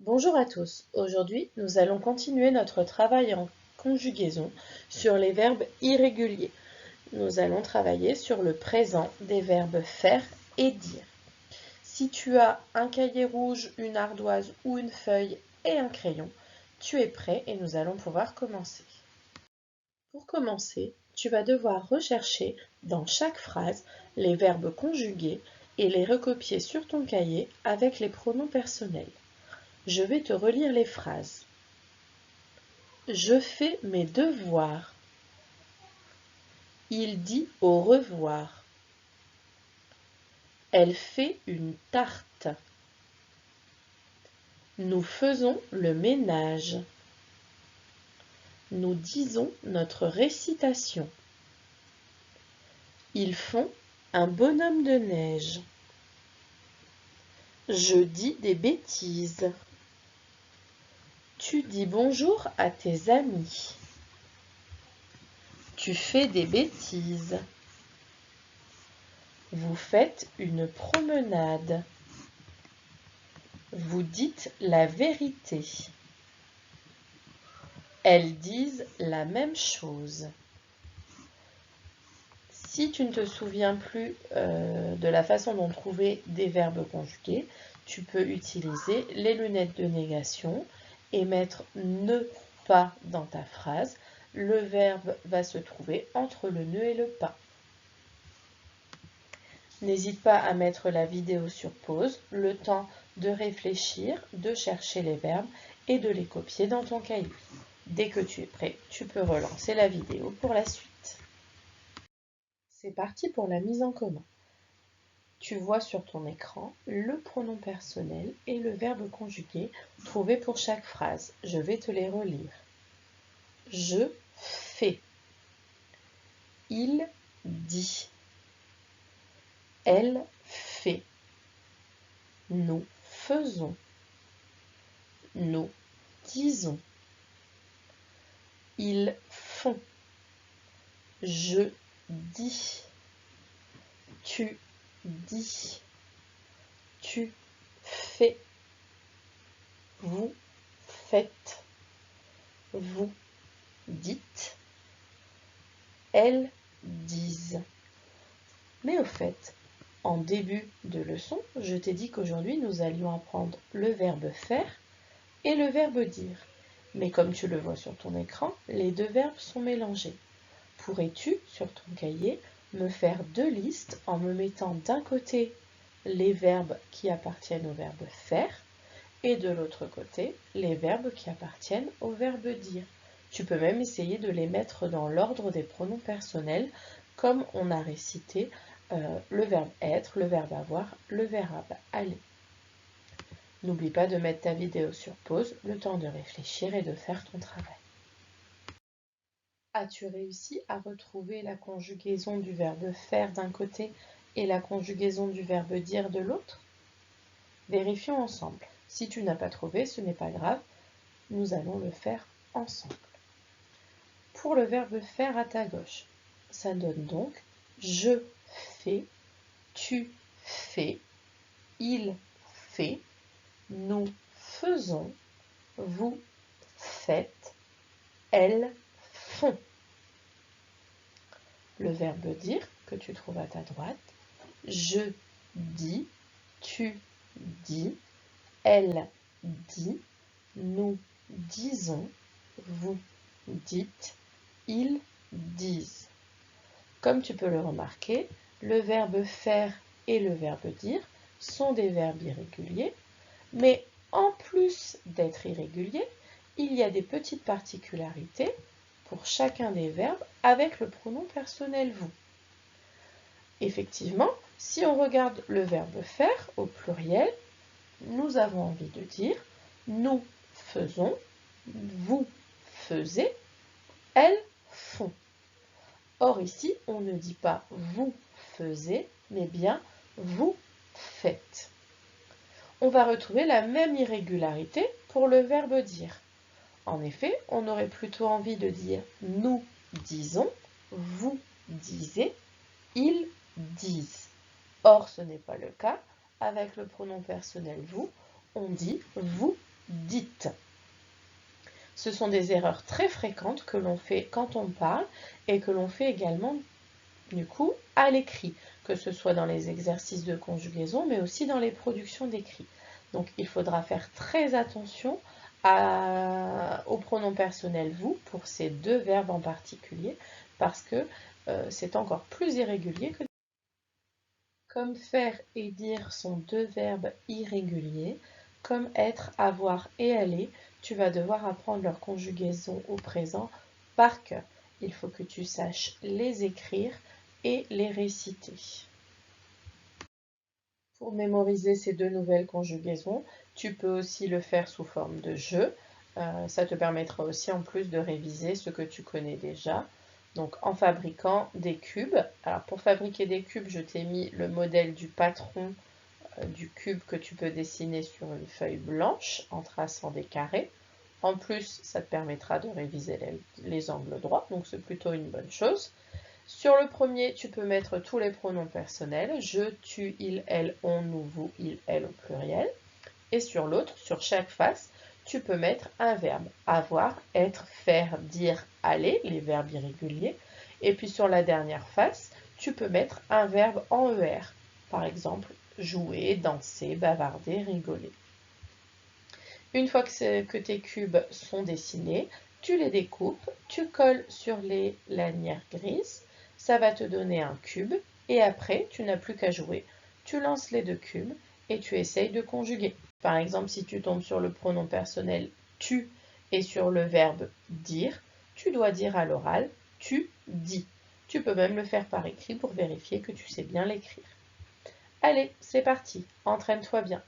Bonjour à tous, aujourd'hui nous allons continuer notre travail en conjugaison sur les verbes irréguliers. Nous allons travailler sur le présent des verbes faire et dire. Si tu as un cahier rouge, une ardoise ou une feuille et un crayon, tu es prêt et nous allons pouvoir commencer. Pour commencer, tu vas devoir rechercher dans chaque phrase les verbes conjugués et les recopier sur ton cahier avec les pronoms personnels. Je vais te relire les phrases. Je fais mes devoirs. Il dit au revoir. Elle fait une tarte. Nous faisons le ménage. Nous disons notre récitation. Ils font un bonhomme de neige. Je dis des bêtises. Tu dis bonjour à tes amis. Tu fais des bêtises. Vous faites une promenade. Vous dites la vérité. Elles disent la même chose. Si tu ne te souviens plus de la façon dont trouver des verbes conjugués, tu peux utiliser les lunettes de négation et mettre ne pas dans ta phrase. Le verbe va se trouver entre le ne et le pas. N'hésite pas à mettre la vidéo sur pause, le temps de réfléchir, de chercher les verbes et de les copier dans ton cahier. Dès que tu es prêt, tu peux relancer la vidéo pour la suite. C'est parti pour la mise en commun. Tu vois sur ton écran le pronom personnel et le verbe conjugué trouvés pour chaque phrase. Je vais te les relire. Je fais. Il dit. Elle fait. Nous faisons. Nous disons. Ils font. Je dis. Tu dis. Tu fais. Vous faites. Vous dites. Elles disent. Mais au fait, en début de leçon, je t'ai dit qu'aujourd'hui nous allions apprendre le verbe faire et le verbe dire. Mais comme tu le vois sur ton écran, les deux verbes sont mélangés. Pourrais-tu, sur ton cahier, me faire deux listes en me mettant d'un côté les verbes qui appartiennent au verbe faire et de l'autre côté les verbes qui appartiennent au verbe dire. Tu peux même essayer de les mettre dans l'ordre des pronoms personnels comme on a récité le verbe être, le verbe avoir, le verbe aller. N'oublie pas de mettre ta vidéo sur pause, le temps de réfléchir et de faire ton travail. As-tu réussi à retrouver la conjugaison du verbe faire d'un côté et la conjugaison du verbe dire de l'autre? Vérifions ensemble. Si tu n'as pas trouvé, ce n'est pas grave, nous allons le faire ensemble. Pour le verbe faire à ta gauche, ça donne donc je fais, tu fais, il fait, nous faisons, vous faites, elles font. Le verbe dire que tu trouves à ta droite, je dis, tu dis, elle dit, nous disons, vous dites, ils disent. Comme tu peux le remarquer, le verbe faire et le verbe dire sont des verbes irréguliers, mais en plus d'être irréguliers, il y a des petites particularités pour chacun des verbes avec le pronom personnel vous. Effectivement, si on regarde le verbe faire au pluriel, nous avons envie de dire nous faisons, vous faisiez, elles font. Or ici, on ne dit pas vous faisiez, mais bien vous faites. On va retrouver la même irrégularité pour le verbe dire. En effet, on aurait plutôt envie de dire nous disons, vous disiez, ils disent. Or, ce n'est pas le cas. Avec le pronom personnel vous, on dit vous dites. Ce sont des erreurs très fréquentes que l'on fait quand on parle et que l'on fait également du coup à l'écrit, que ce soit dans les exercices de conjugaison mais aussi dans les productions d'écrit. Donc il faudra faire très attention au pronom personnel vous pour ces deux verbes en particulier parce que c'est encore plus irrégulier que comme faire et dire sont deux verbes irréguliers, comme être, avoir et aller, tu vas devoir apprendre leur conjugaison au présent par cœur. Il faut que tu saches les écrire et les réciter. Pour mémoriser ces deux nouvelles conjugaisons, tu peux aussi le faire sous forme de jeu. Ça te permettra aussi en plus de réviser ce que tu connais déjà. Donc en fabriquant des cubes. Alors pour fabriquer des cubes, je t'ai mis le modèle du patron du cube que tu peux dessiner sur une feuille blanche en traçant des carrés. En plus, ça te permettra de réviser les angles droits, donc c'est plutôt une bonne chose. Sur le premier, tu peux mettre tous les pronoms personnels, je, tu, il, elle, on, nous, vous, il, elle au pluriel. Et sur l'autre, sur chaque face, tu peux mettre un verbe, avoir, être, faire, dire, aller, les verbes irréguliers. Et puis sur la dernière face, tu peux mettre un verbe en ER, par exemple, jouer, danser, bavarder, rigoler. Une fois que tes cubes sont dessinés, tu les découpes, tu colles sur les lanières grises, ça va te donner un cube et après tu n'as plus qu'à jouer. Tu lances les deux cubes et tu essayes de conjuguer. Par exemple, si tu tombes sur le pronom personnel tu et sur le verbe dire, tu dois dire à l'oral tu dis. Tu peux même le faire par écrit pour vérifier que tu sais bien l'écrire. Allez, c'est parti, entraîne-toi bien.